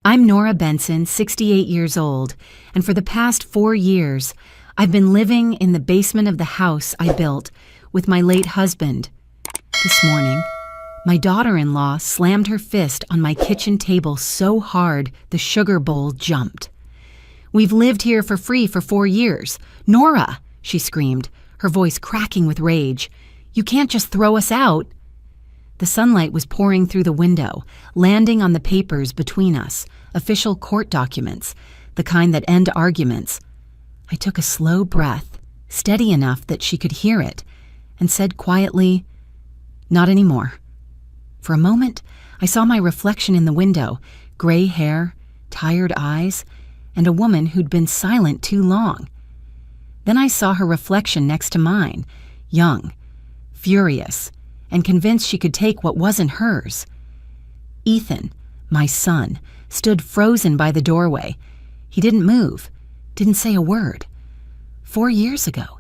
I'm Nora Benson, 68 years old, and for the past 4 years, I've been living in the basement of the house I built with my late husband. This morning, my daughter-in-law slammed her fist on my kitchen table so hard the sugar bowl jumped. "We've lived here for free for 4 years. Nora!" she screamed, her voice cracking with rage. "You can't just throw us out." The sunlight was pouring through the window, landing on the papers between us, official court documents, the kind that end arguments. I took a slow breath, steady enough that she could hear it, and said quietly, "Not anymore." For a moment, I saw my reflection in the window, gray hair, tired eyes, and a woman who'd been silent too long. Then I saw her reflection next to mine, young, furious, and convinced she could take what wasn't hers. Ethan, my son, stood frozen by the doorway. He didn't move, didn't say a word. 4 years ago,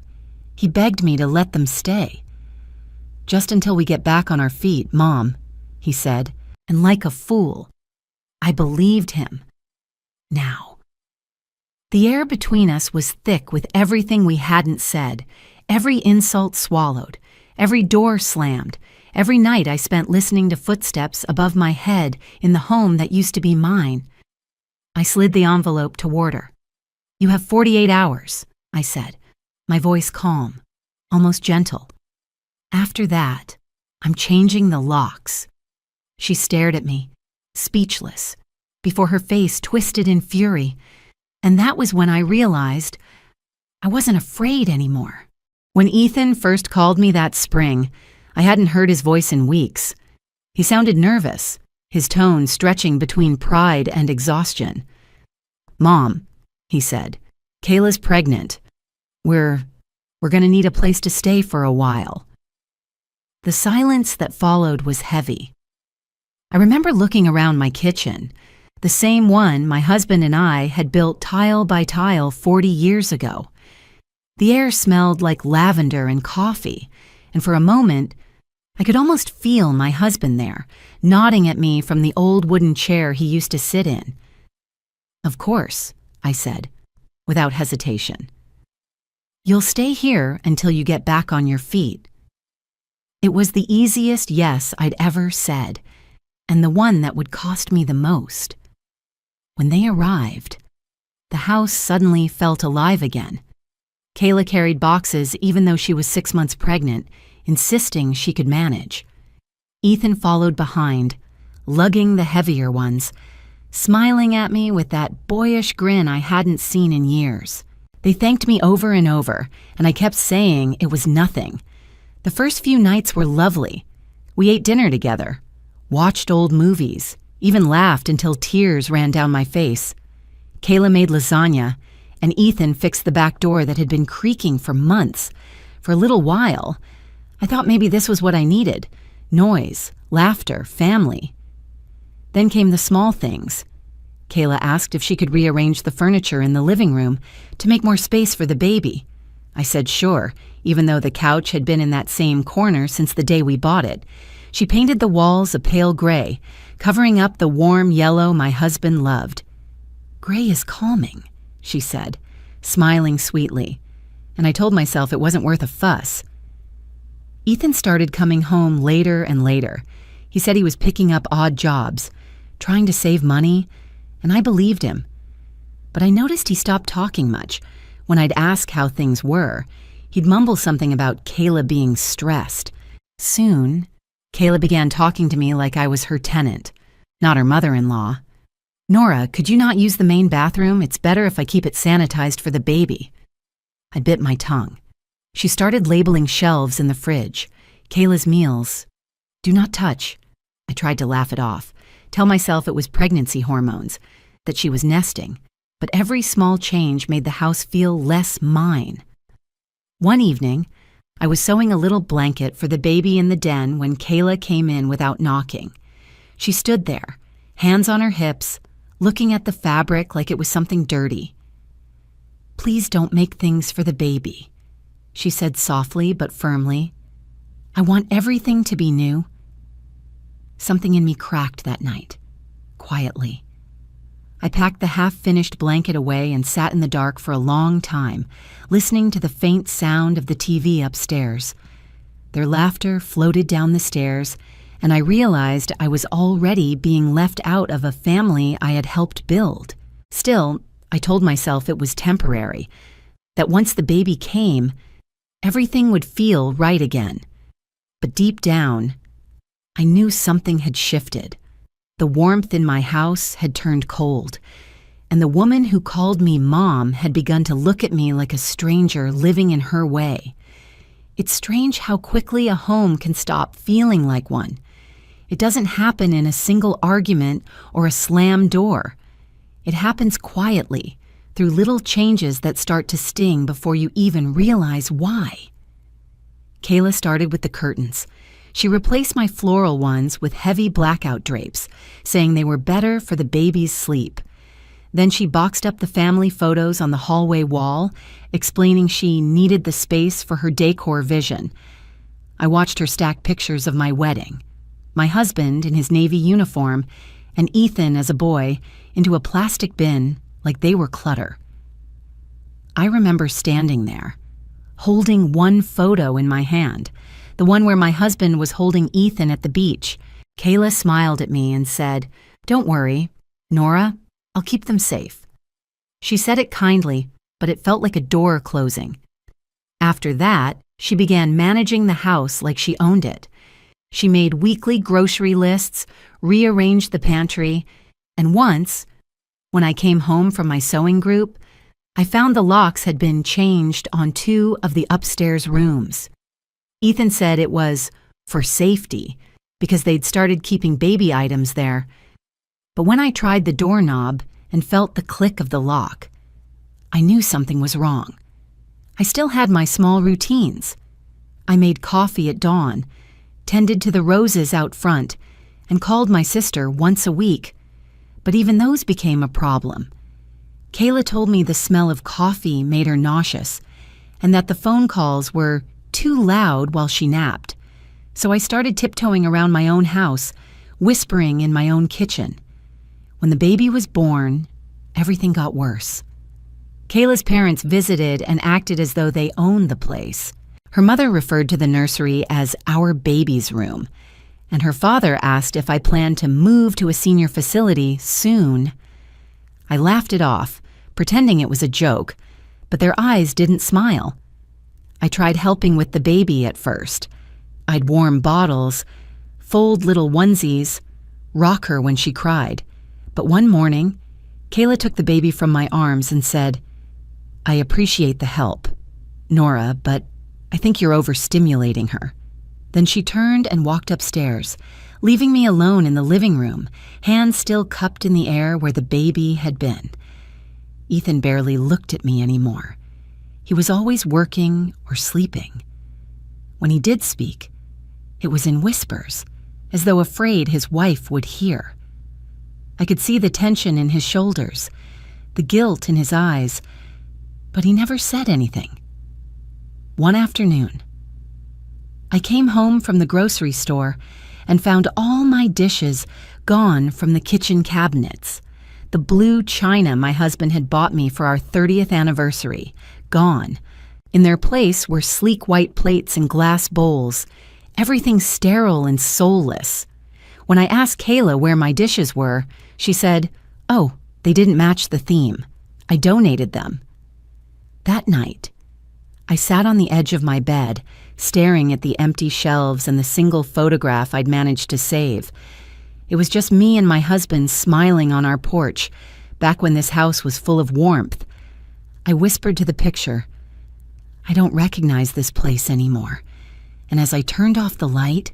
he begged me to let them stay. "Just until we get back on our feet, Mom," he said, and like a fool, I believed him. Now. The air between us was thick with everything we hadn't said, every insult swallowed, every door slammed, every night I spent listening to footsteps above my head in the home that used to be mine. I slid the envelope toward her. "You have 48 hours, I said, my voice calm, almost gentle. "After that, I'm changing the locks." She stared at me, speechless, before her face twisted in fury, and that was when I realized I wasn't afraid anymore. When Ethan first called me that spring, I hadn't heard his voice in weeks. He sounded nervous, his tone stretching between pride and exhaustion. "Mom," he said, "Kayla's pregnant. We're gonna need a place to stay for a while." The silence that followed was heavy. I remember looking around my kitchen, the same one my husband and I had built tile by tile 40 years ago. The air smelled like lavender and coffee, and for a moment, I could almost feel my husband there, nodding at me from the old wooden chair he used to sit in. "Of course," I said, without hesitation. "You'll stay here until you get back on your feet." It was the easiest yes I'd ever said, and the one that would cost me the most. When they arrived, the house suddenly felt alive again. Kayla carried boxes even though she was 6 months pregnant, insisting she could manage. Ethan followed behind, lugging the heavier ones, smiling at me with that boyish grin I hadn't seen in years. They thanked me over and over, and I kept saying it was nothing. The first few nights were lovely. We ate dinner together, watched old movies, even laughed until tears ran down my face. Kayla made lasagna, and Ethan fixed the back door that had been creaking for months. For a little while, I thought maybe this was what I needed: noise, laughter, family. Then came the small things. Kayla asked if she could rearrange the furniture in the living room to make more space for the baby. I said sure, even though the couch had been in that same corner since the day we bought it. She painted the walls a pale gray, covering up the warm yellow my husband loved. "Gray is calming," she said, smiling sweetly, and I told myself it wasn't worth a fuss. Ethan started coming home later and later. He said he was picking up odd jobs, trying to save money, and I believed him. But I noticed he stopped talking much. When I'd ask how things were, he'd mumble something about Kayla being stressed. Soon, Kayla began talking to me like I was her tenant, not her mother-in-law. "Nora, could you not use the main bathroom? It's better if I keep it sanitized for the baby." I bit my tongue. She started labeling shelves in the fridge. Kayla's meals. "Do not touch." I tried to laugh it off, tell myself it was pregnancy hormones, that she was nesting, but every small change made the house feel less mine. One evening, I was sewing a little blanket for the baby in the den when Kayla came in without knocking. She stood there, hands on her hips, looking at the fabric like it was something dirty. "Please don't make things for the baby," she said softly but firmly. "I want everything to be new." Something in me cracked that night, quietly. I packed the half-finished blanket away and sat in the dark for a long time, listening to the faint sound of the TV upstairs. Their laughter floated down the stairs, and I realized I was already being left out of a family I had helped build. Still, I told myself it was temporary, that once the baby came, everything would feel right again. But deep down, I knew something had shifted. The warmth in my house had turned cold, and the woman who called me Mom had begun to look at me like a stranger living in her way. It's strange how quickly a home can stop feeling like one. It doesn't happen in a single argument or a slammed door. It happens quietly, through little changes that start to sting before you even realize why. Kayla started with the curtains. She replaced my floral ones with heavy blackout drapes, saying they were better for the baby's sleep. Then she boxed up the family photos on the hallway wall, explaining she needed the space for her decor vision. I watched her stack pictures of my wedding, my husband in his Navy uniform, and Ethan as a boy, into a plastic bin like they were clutter. I remember standing there, holding one photo in my hand, the one where my husband was holding Ethan at the beach. Kayla smiled at me and said, "Don't worry, Nora, I'll keep them safe." She said it kindly, but it felt like a door closing. After that, she began managing the house like she owned it. She made weekly grocery lists, rearranged the pantry, and once, when I came home from my sewing group, I found the locks had been changed on 2 of the upstairs rooms. Ethan said it was for safety because they'd started keeping baby items there. But when I tried the doorknob and felt the click of the lock, I knew something was wrong. I still had my small routines. I made coffee at dawn, tended to the roses out front, and called my sister once a week. But even those became a problem. Kayla told me the smell of coffee made her nauseous, and that the phone calls were too loud while she napped. So I started tiptoeing around my own house, whispering in my own kitchen. When the baby was born, everything got worse. Kayla's parents visited and acted as though they owned the place. Her mother referred to the nursery as our baby's room, and her father asked if I planned to move to a senior facility soon. I laughed it off, pretending it was a joke, but their eyes didn't smile. I tried helping with the baby at first. I'd warm bottles, fold little onesies, rock her when she cried. But one morning, Kayla took the baby from my arms and said, "I appreciate the help, Nora, but I think you're overstimulating her." Then she turned and walked upstairs, leaving me alone in the living room, hands still cupped in the air where the baby had been. Ethan barely looked at me anymore. He was always working or sleeping. When he did speak, it was in whispers, as though afraid his wife would hear. I could see the tension in his shoulders, the guilt in his eyes, but he never said anything. One afternoon, I came home from the grocery store and found all my dishes gone from the kitchen cabinets. The blue china my husband had bought me for our 30th anniversary, gone. In their place were sleek white plates and glass bowls, everything sterile and soulless. When I asked Kayla where my dishes were, she said, "Oh, they didn't match the theme. I donated them." That night, I sat on the edge of my bed, staring at the empty shelves and the single photograph I'd managed to save. It was just me and my husband smiling on our porch, back when this house was full of warmth. I whispered to the picture, "I don't recognize this place anymore." And as I turned off the light,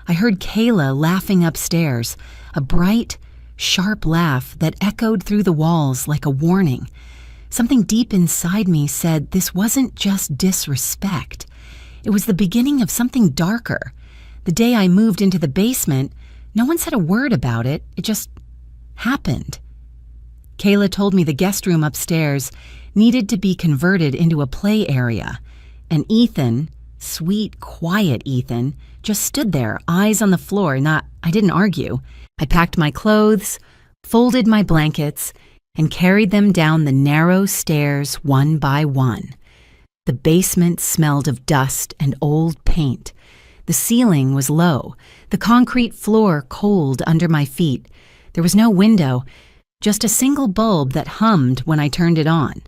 I heard Kayla laughing upstairs, a bright, sharp laugh that echoed through the walls like a warning. Something deep inside me said this wasn't just disrespect. It was the beginning of something darker. The day I moved into the basement, no one said a word about it. It just happened. Kayla told me the guest room upstairs needed to be converted into a play area, and Ethan, sweet, quiet Ethan, just stood there, eyes on the floor. I didn't argue. I packed my clothes, folded my blankets, and carried them down the narrow stairs one by one. The basement smelled of dust and old paint. The ceiling was low, the concrete floor cold under my feet. There was no window, just a single bulb that hummed when I turned it on.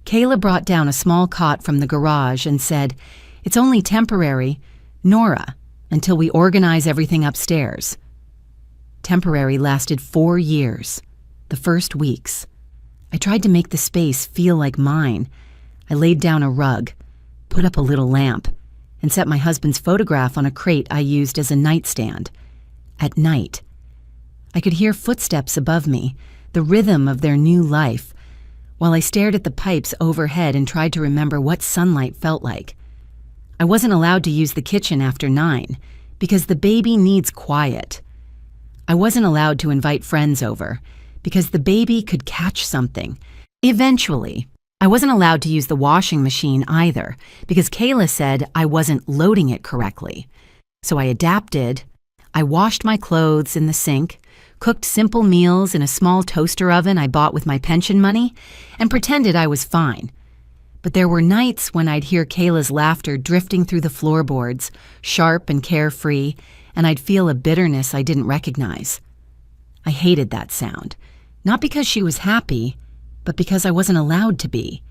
Kayla brought down a small cot from the garage and said, "It's only temporary, Nora, until we organize everything upstairs." Temporary lasted 4 years, the first weeks. I tried to make the space feel like mine. I laid down a rug, put up a little lamp, and set my husband's photograph on a crate I used as a nightstand. At night, I could hear footsteps above me, the rhythm of their new life, while I stared at the pipes overhead and tried to remember what sunlight felt like. I wasn't allowed to use the kitchen after 9 because the baby needs quiet. I wasn't allowed to invite friends over because the baby could catch something. Eventually, I wasn't allowed to use the washing machine either because Kayla said I wasn't loading it correctly. So I adapted. I washed my clothes in the sink, cooked simple meals in a small toaster oven I bought with my pension money, and pretended I was fine. But there were nights when I'd hear Kayla's laughter drifting through the floorboards, sharp and carefree, and I'd feel a bitterness I didn't recognize. I hated that sound, not because she was happy, but because I wasn't allowed to be.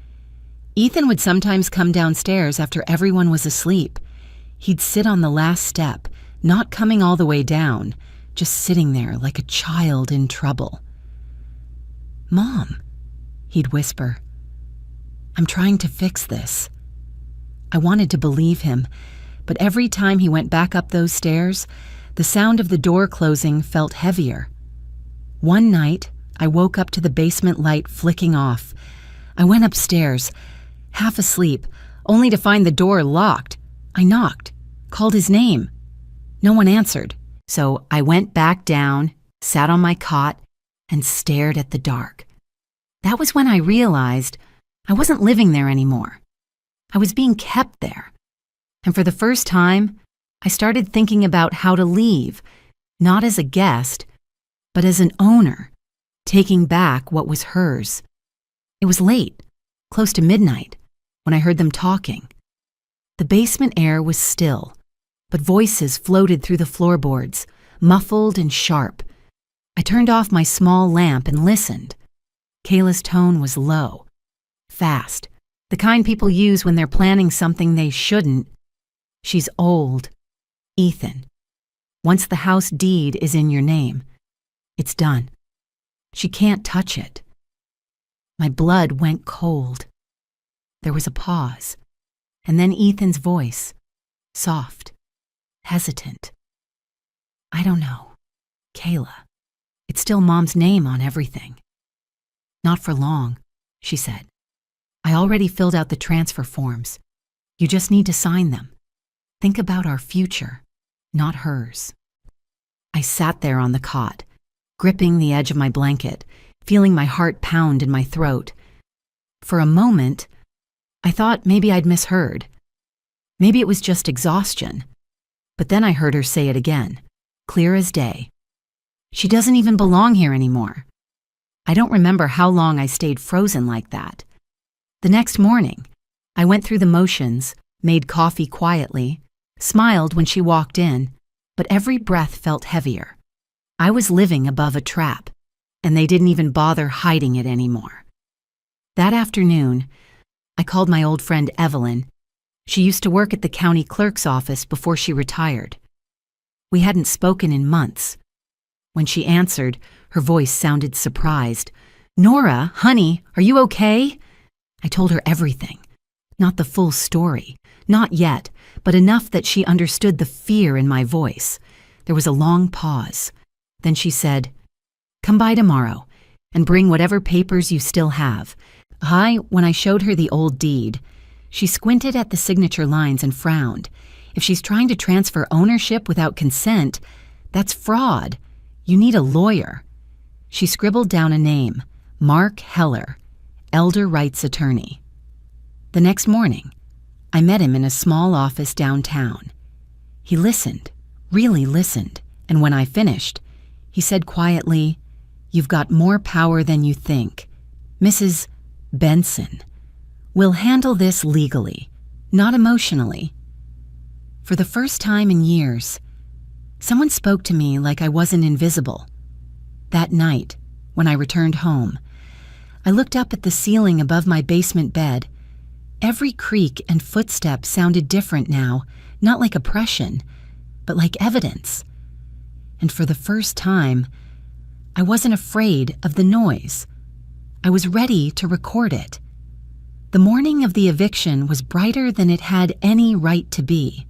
Ethan would sometimes come downstairs after everyone was asleep. He'd sit on the last step, not coming all the way down, just sitting there like a child in trouble. "Mom," he'd whisper, "I'm trying to fix this." I wanted to believe him, but every time he went back up those stairs, the sound of the door closing felt heavier. One night, I woke up to the basement light flicking off. I went upstairs, half asleep, only to find the door locked. I knocked, called his name. No one answered, so I went back down, sat on my cot, and stared at the dark. That was when I realized I wasn't living there anymore. I was being kept there. And for the first time, I started thinking about how to leave, not as a guest, but as an owner, taking back what was hers. It was late, close to midnight, when I heard them talking. The basement air was still, but voices floated through the floorboards, muffled and sharp. I turned off my small lamp and listened. Kayla's tone was low, fast, the kind people use when they're planning something they shouldn't. "She's old, Ethan. Once the house deed is in your name, it's done. She can't touch it." My blood went cold. There was a pause, and then Ethan's voice, soft, hesitant. "I don't know, Kayla. It's still Mom's name on everything." "Not for long," she said. "I already filled out the transfer forms. You just need to sign them. Think about our future, not hers." I sat there on the cot, gripping the edge of my blanket, feeling my heart pound in my throat. For a moment, I thought maybe I'd misheard. Maybe it was just exhaustion. But then I heard her say it again, clear as day. "She doesn't even belong here anymore." I don't remember how long I stayed frozen like that. The next morning, I went through the motions, made coffee quietly, smiled when she walked in, but every breath felt heavier. I was living above a trap, and they didn't even bother hiding it anymore. That afternoon, I called my old friend Evelyn. She used to work at the county clerk's office before she retired. We hadn't spoken in months. When she answered, her voice sounded surprised. "Nora, honey, are you okay?" I told her everything. Not the full story, not yet, but enough that she understood the fear in my voice. There was a long pause. Then she said, "Come by tomorrow and bring whatever papers you still have." When I showed her the old deed, she squinted at the signature lines and frowned. "If she's trying to transfer ownership without consent, that's fraud. You need a lawyer." She scribbled down a name, Mark Heller, elder rights attorney. The next morning, I met him in a small office downtown. He listened, really listened, and when I finished, he said quietly, You've got more power than you think. Mrs. Benson. We'll handle this legally, not emotionally." For the first time in years, someone spoke to me like I wasn't invisible. That night, when I returned home, I looked up at the ceiling above my basement bed. Every creak and footstep sounded different now, not like oppression, but like evidence. And for the first time, I wasn't afraid of the noise. I was ready to record it. The morning of the eviction was brighter than it had any right to be.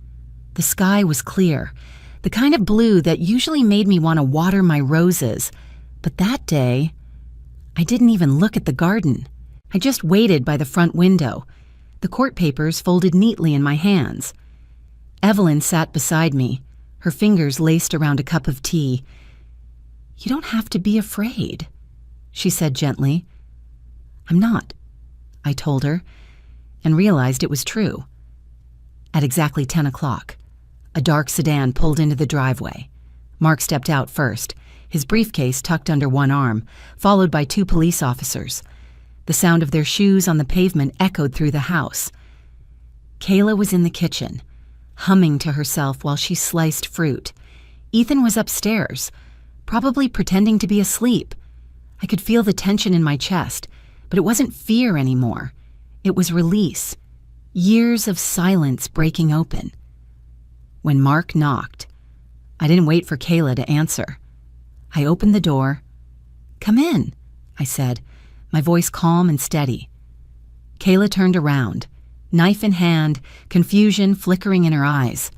The sky was clear, the kind of blue that usually made me want to water my roses. But that day, I didn't even look at the garden. I just waited by the front window, the court papers folded neatly in my hands. Evelyn sat beside me, her fingers laced around a cup of tea. "You don't have to be afraid," she said gently. "I'm not," I told her, and realized it was true. At exactly 10 o'clock, a dark sedan pulled into the driveway. Mark stepped out first, his briefcase tucked under one arm, followed by 2 police officers. The sound of their shoes on the pavement echoed through the house. Kayla was in the kitchen, humming to herself while she sliced fruit. Ethan was upstairs, probably pretending to be asleep. I could feel the tension in my chest, but it wasn't fear anymore. It was release, years of silence breaking open. When Mark knocked, I didn't wait for Kayla to answer. I opened the door. "Come in," I said, my voice calm and steady. Kayla turned around, knife in hand, confusion flickering in her eyes.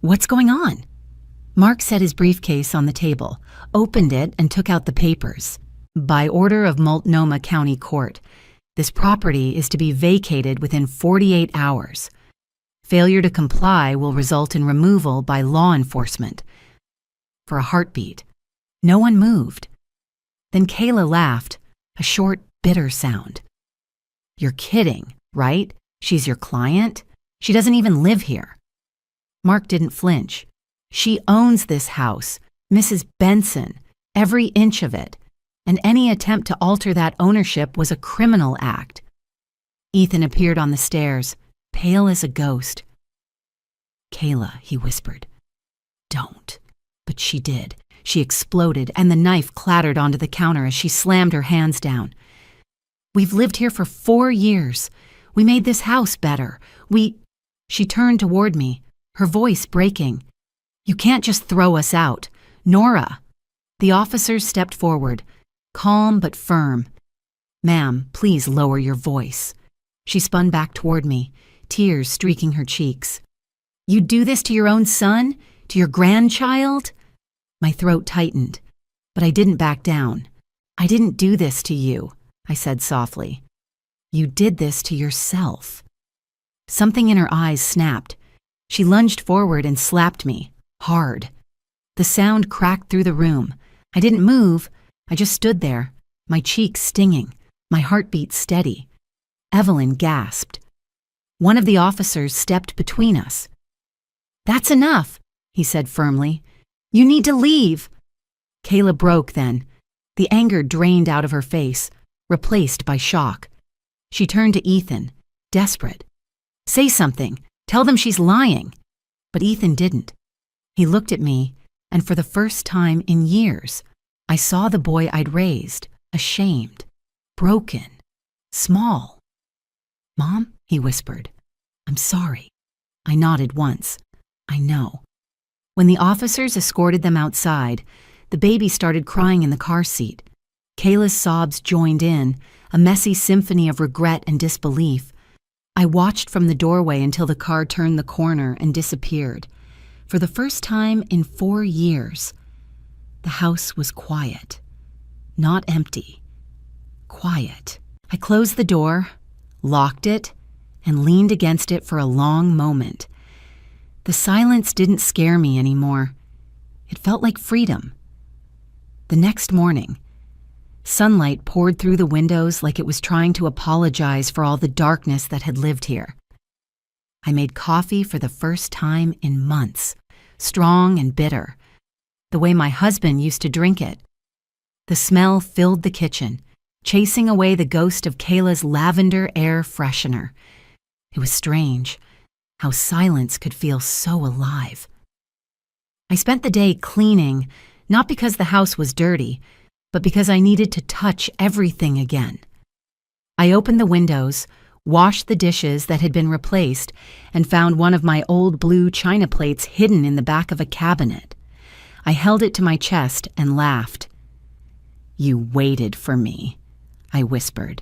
"What's going on?" Mark set his briefcase on the table, opened it, and took out the papers. "By order of Multnomah County Court, this property is to be vacated within 48 hours. Failure to comply will result in removal by law enforcement." For a heartbeat, no one moved. Then Kayla laughed, a short, bitter sound. "You're kidding, right? She's your client? She doesn't even live here." Mark didn't flinch. "She owns this house, Mrs. Benson, every inch of it, and any attempt to alter that ownership was a criminal act." Ethan appeared on the stairs, pale as a ghost. "Kayla," he whispered. "Don't." But she did. She exploded, and the knife clattered onto the counter as she slammed her hands down. "We've lived here for 4 years. We made this house better. She turned toward me, her voice breaking. "You can't just throw us out. Nora." The officers stepped forward, calm but firm. "Ma'am, please lower your voice." She spun back toward me, tears streaking her cheeks. "You'd do this to your own son? To your grandchild?" My throat tightened, but I didn't back down. "I didn't do this to you," I said softly. "You did this to yourself." Something in her eyes snapped. She lunged forward and slapped me, hard. The sound cracked through the room. I didn't move. I just stood there, my cheeks stinging, my heartbeat steady. Evelyn gasped. One of the officers stepped between us. "That's enough," he said firmly. "You need to leave." Kayla broke then. The anger drained out of her face, replaced by shock. She turned to Ethan, desperate. "Say something. Tell them she's lying." But Ethan didn't. He looked at me, and for the first time in years, I saw the boy I'd raised, ashamed, broken, small. "Mom," he whispered. "I'm sorry." I nodded once. "I know." When the officers escorted them outside, the baby started crying in the car seat. Kayla's sobs joined in, a messy symphony of regret and disbelief. I watched from the doorway until the car turned the corner and disappeared. For the first time in 4 years, the house was quiet. Not empty. Quiet. I closed the door, locked it, and leaned against it for a long moment. The silence didn't scare me anymore. It felt like freedom. The next morning, sunlight poured through the windows like it was trying to apologize for all the darkness that had lived here. I made coffee for the first time in months, strong and bitter, the way my husband used to drink it. The smell filled the kitchen, chasing away the ghost of Kayla's lavender air freshener. It was strange how silence could feel so alive. I spent the day cleaning, not because the house was dirty, but because I needed to touch everything again. I opened the windows, washed the dishes that had been replaced, and found one of my old blue china plates hidden in the back of a cabinet. I held it to my chest and laughed. "You waited for me," I whispered.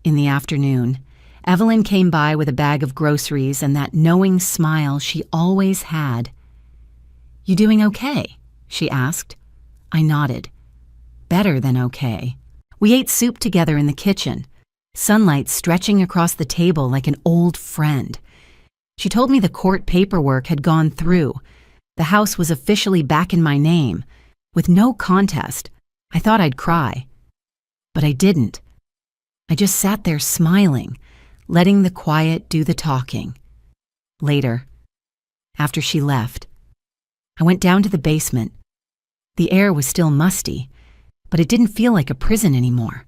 In the afternoon, Evelyn came by with a bag of groceries and that knowing smile she always had. "You doing okay?" she asked. I nodded. Better than okay. We ate soup together in the kitchen, sunlight stretching across the table like an old friend. She told me the court paperwork had gone through. The house was officially back in my name. With no contest, I thought I'd cry. But I didn't. I just sat there smiling, letting the quiet do the talking. Later, after she left, I went down to the basement. The air was still musty, but it didn't feel like a prison anymore.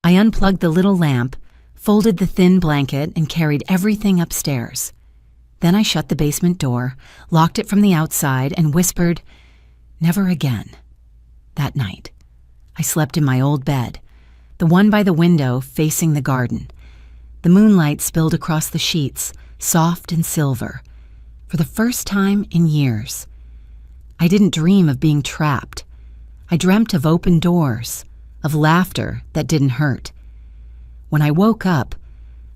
I unplugged the little lamp, folded the thin blanket, and carried everything upstairs. Then I shut the basement door, locked it from the outside, and whispered, "Never again." That night, I slept in my old bed, the one by the window facing the garden. The moonlight spilled across the sheets, soft and silver. For the first time in years, I didn't dream of being trapped. I dreamt of open doors, of laughter that didn't hurt. When I woke up,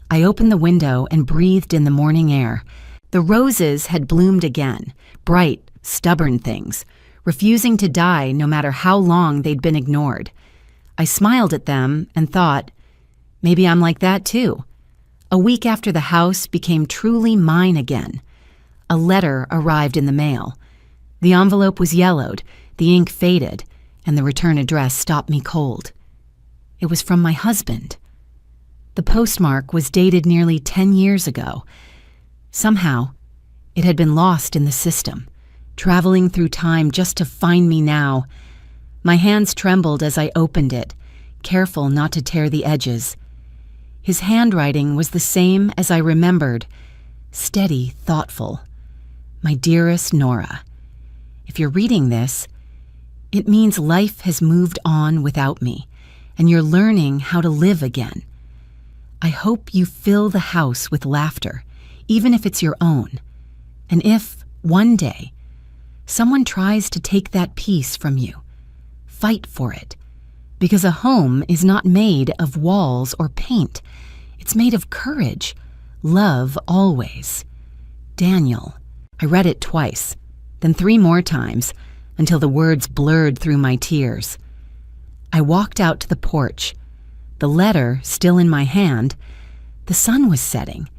I opened the window and breathed in the morning air. The roses had bloomed again, bright, stubborn things, refusing to die no matter how long they'd been ignored. I smiled at them and thought, maybe I'm like that too. A week after the house became truly mine again, a letter arrived in the mail. The envelope was yellowed, the ink faded, and the return address stopped me cold. It was from my husband. The postmark was dated nearly 10 years ago. Somehow, it had been lost in the system, traveling through time just to find me now. My hands trembled as I opened it, careful not to tear the edges. His handwriting was the same as I remembered, steady, thoughtful. My dearest Nora, if you're reading this, it means life has moved on without me, and you're learning how to live again. I hope you fill the house with laughter, even if it's your own. And if, one day, someone tries to take that peace from you, fight for it. Because a home is not made of walls or paint. It's made of courage, love always. Daniel. I read it twice, then 3 more times, until the words blurred through my tears. I walked out to the porch, the letter still in my hand. The sun was setting,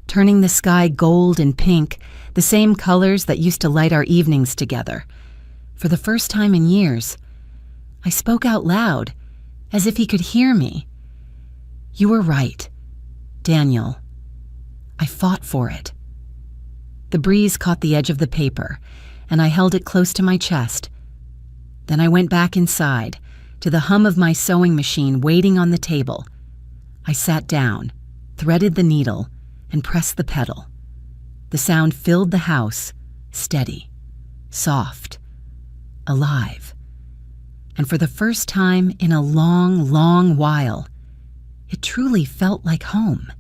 turning the sky gold and pink, the same colors that used to light our evenings together. For the first time in years, I spoke out loud, as if he could hear me. You were right, Daniel. I fought for it. The breeze caught the edge of the paper, and I held it close to my chest. Then I went back inside, to the hum of my sewing machine waiting on the table. I sat down, threaded the needle, and pressed the pedal. The sound filled the house, steady, soft, alive. And for the first time in a long, long while, it truly felt like home.